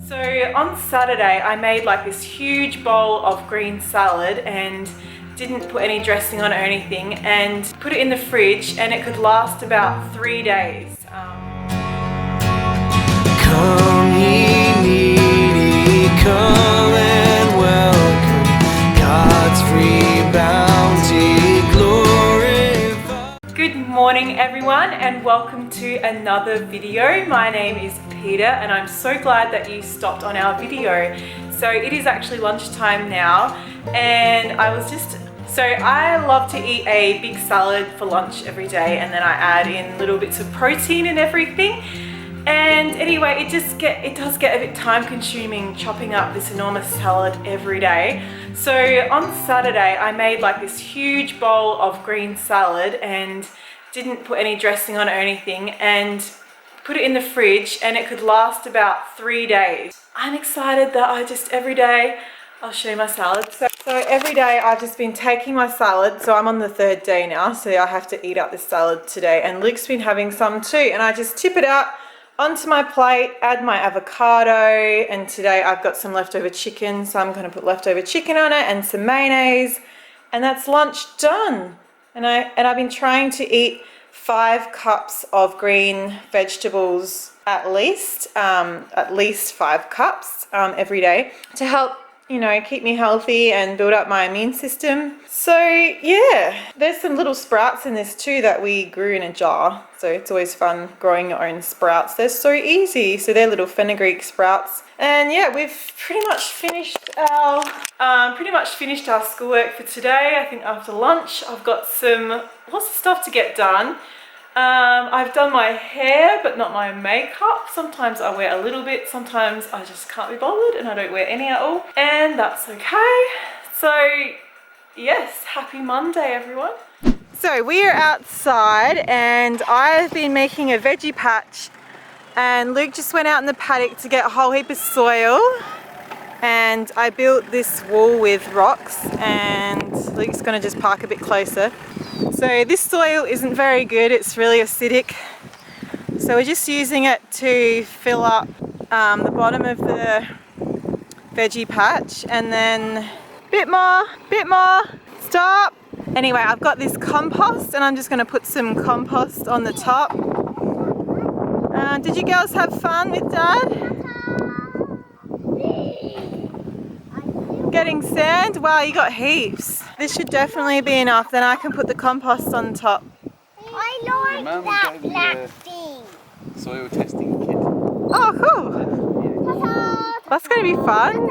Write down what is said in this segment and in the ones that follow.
So on Saturday I made like this huge bowl of green salad and didn't put any dressing on it or anything, and put it in the fridge, and it could last about 3 days. Come ye needy, come and welcome God's free bounty, glorify. Good morning everyone, and welcome to another video. My name is Peter and I'm so glad that you stopped on our video. So it is actually lunchtime now, and I love to eat a big salad for lunch every day, and then I add in little bits of protein and everything. And anyway, it does get a bit time consuming chopping up this enormous salad every day. So on Saturday I made like this huge bowl of green salad and didn't put any dressing on it or anything, and put it in the fridge, and it could last about 3 days. I'm excited that every day I'll show you my salad. So every day I've just been taking my salad. So I'm on the 3rd day now, so I have to eat up this salad today, and Luke's been having some too, and I just tip it out onto my plate, add my avocado, and today I've got some leftover chicken, so I'm going to put leftover chicken on it and some mayonnaise, and that's lunch done. And I've been trying to eat 5 cups of green vegetables at least 5 cups every day to help, you know, keep me healthy and build up my immune system. So yeah, there's some little sprouts in this too that we grew in a jar. So it's always fun growing your own sprouts. They're so easy. So they're little fenugreek sprouts. And yeah, we've pretty much finished our schoolwork for today. I think after lunch I've got lots of stuff to get done. I've done my hair but not my makeup. Sometimes I wear a little bit, sometimes I just can't be bothered and I don't wear any at all, and that's okay. So yes, happy Monday everyone. So we are outside and I've been making a veggie patch, and Luke just went out in the paddock to get a whole heap of soil, and I built this wall with rocks, and Luke's going to just park a bit closer. So this soil isn't very good, it's really acidic, so we're just using it to fill up the bottom of the veggie patch, and then bit more, stop. Anyway, I've got this compost and I'm just going to put some compost on the top. Did you girls have fun with Dad? Getting sand? Wow, you got heaps. This should definitely be enough, then I can put the compost on top. I like that black thing. Soil testing kit. Oh, cool. That's going to be fun.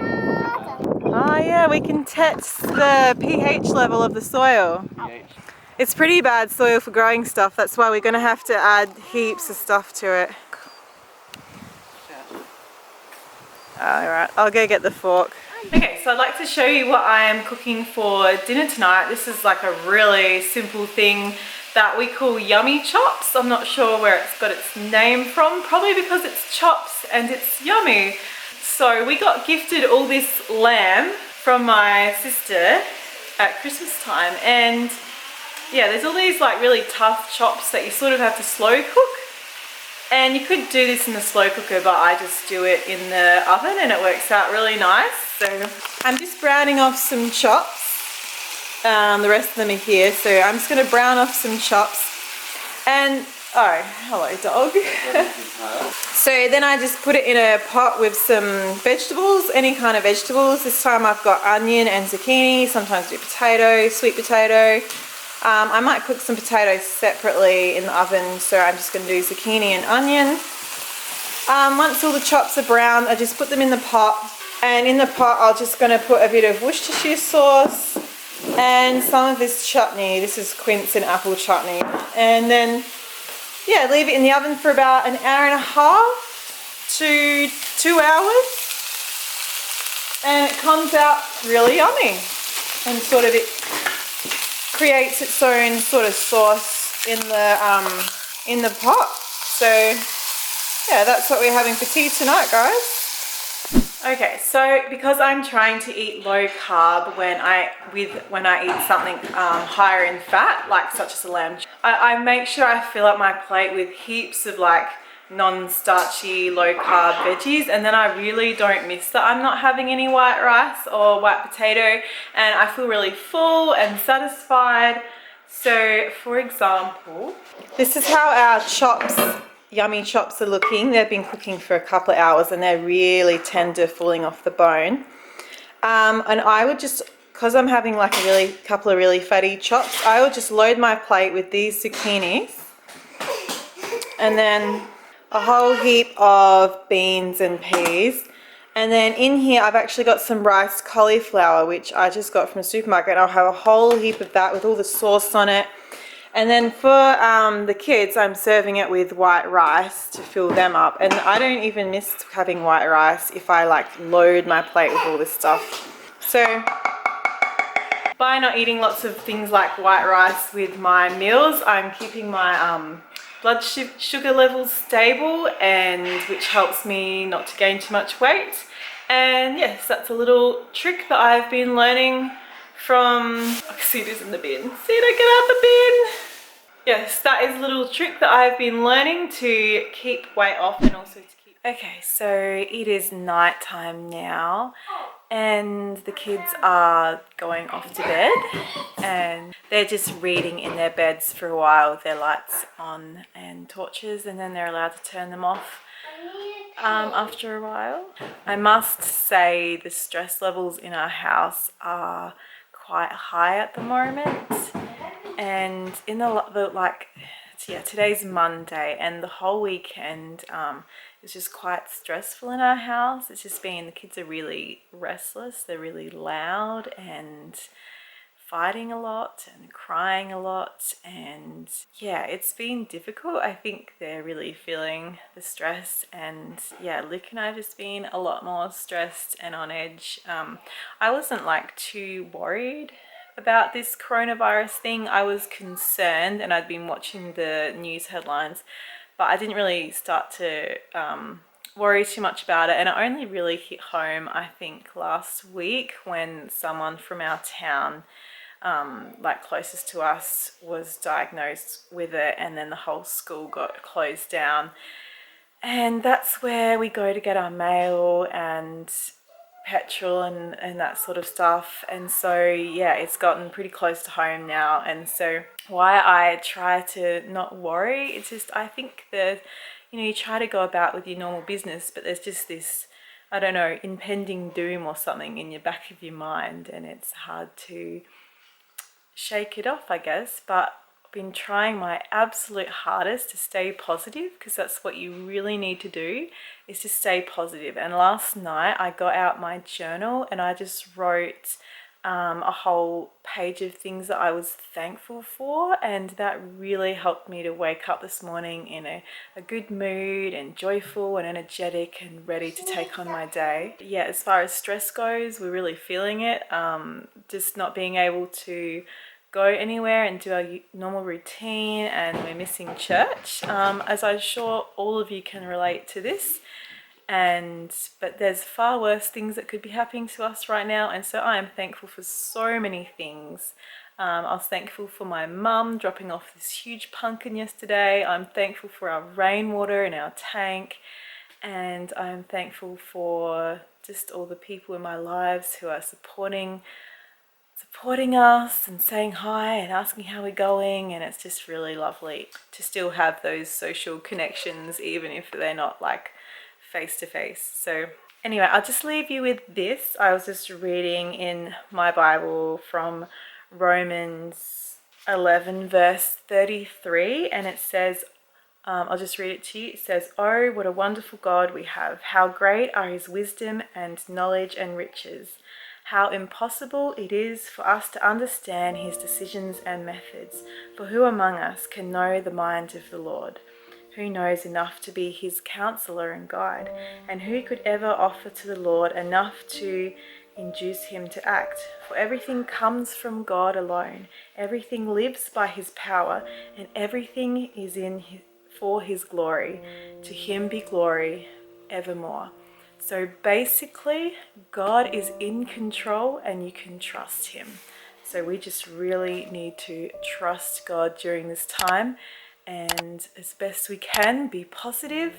Oh yeah, we can test the pH level of the soil. It's pretty bad soil for growing stuff, that's why we're going to have to add heaps of stuff to it. Alright, I'll go get the fork. Okay, so I'd like to show you what I am cooking for dinner tonight. This is like a really simple thing that we call yummy chops. I'm not sure where it's got its name from, probably because it's chops and it's yummy. So we got gifted all this lamb from my sister at Christmas time, and yeah, there's all these like really tough chops that you sort of have to slow cook. And you could do this in the slow cooker, but I just do it in the oven and it works out really nice. So I'm just browning off some chops. The rest of them are here, so I'm just going to brown off some chops. And oh, hello dog. So then I just put it in a pot with some vegetables, any kind of vegetables. This time I've got onion and zucchini, sometimes do potato, sweet potato. I might cook some potatoes separately in the oven, so I'm just going to do zucchini and onion. Once all the chops are brown, I just put them in the pot, and in the pot I'm just going to put a bit of Worcestershire sauce and some of this chutney. This is quince and apple chutney, and then yeah, leave it in the oven for about 1.5 hours to 2 hours, and it comes out really yummy, and sort of it creates its own sort of sauce in the pot. So yeah, that's what we're having for tea tonight, guys. Okay, so because I'm trying to eat low carb when I eat something higher in fat, like such as a lamb, I make sure I fill up my plate with heaps of like non-starchy, low-carb veggies, and then I really don't miss that I'm not having any white rice or white potato, and I feel really full and satisfied. So for example, this is how our chops, yummy chops, are looking. They've been cooking for a couple of hours and they're really tender, falling off the bone. And I would just, because I'm having like a couple of really fatty chops, I would just load my plate with these zucchinis and then a whole heap of beans and peas. And then in here I've actually got some riced cauliflower, which I just got from the supermarket. I'll have a whole heap of that with all the sauce on it. And then for the kids, I'm serving it with white rice to fill them up. And I don't even miss having white rice if I like load my plate with all this stuff. So by not eating lots of things like white rice with my meals, I'm keeping my blood sugar levels stable, and which helps me not to gain too much weight. And yes, that's a little trick that I've been learning from, I can see this in the bin. See it, get out the bin. Yes, that is a little trick that I've been learning to keep weight off and also to keep... Okay, so it is night time now and the kids are going off to bed and they're just reading in their beds for a while with their lights on and torches, and then they're allowed to turn them off after a while. I must say the stress levels in our house are quite high at the moment, and in today's Monday and the whole weekend it's just quite stressful in our house. It's just been, the kids are really restless, they're really loud and fighting a lot and crying a lot, and yeah, it's been difficult. I think they're really feeling the stress, and yeah, Luke and I have just been a lot more stressed and on edge. I wasn't like too worried about this coronavirus thing. I was concerned and I'd been watching the news headlines, but I didn't really start to worry too much about it. And it only really hit home, I think, last week when someone from our town, like closest to us, was diagnosed with it, and then the whole school got closed down. And that's where we go to get our mail and petrol and that sort of stuff. And so yeah, it's gotten pretty close to home now, and so why I try to not worry, it's just, I think that, you know, you try to go about with your normal business, but there's just this, I don't know, impending doom or something in your back of your mind, and it's hard to shake it off, I guess. But I've been trying my absolute hardest to stay positive, because that's what you really need to do, is to stay positive. And last night I got out my journal and I just wrote a whole page of things that I was thankful for, and that really helped me to wake up this morning in a good mood and joyful and energetic and ready to take on my day. Yeah, as far as stress goes, we're really feeling it. Just not being able to go anywhere and do our normal routine, and we're missing church, as I'm sure all of you can relate to this. But there's far worse things that could be happening to us right now, and so I am thankful for so many things. I was thankful for my mum dropping off this huge pumpkin yesterday. I'm thankful for our rainwater in our tank, and I'm thankful for just all the people in my lives who are supporting us and saying hi and asking how we're going. And it's just really lovely to still have those social connections, even if they're not like face to face. So anyway, I'll just leave you with this. I was just reading in my Bible from Romans 11 verse 33, and it says, I'll just read it to you. It says, "Oh, what a wonderful God we have. How great are his wisdom and knowledge and riches. How impossible it is for us to understand his decisions and methods. For who among us can know the mind of the Lord? Who knows enough to be his counselor and guide? And who could ever offer to the Lord enough to induce him to act? For everything comes from God alone. Everything lives by his power, and everything is for his glory. To him be glory evermore." So basically, God is in control and you can trust him. So we just really need to trust God during this time and as best we can, be positive,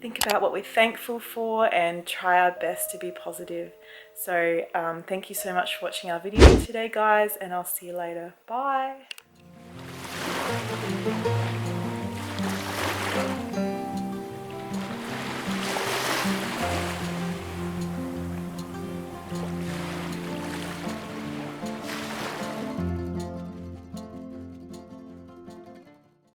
think about what we're thankful for, and try our best to be positive. So thank you so much for watching our video today, guys, and I'll see you later. Bye.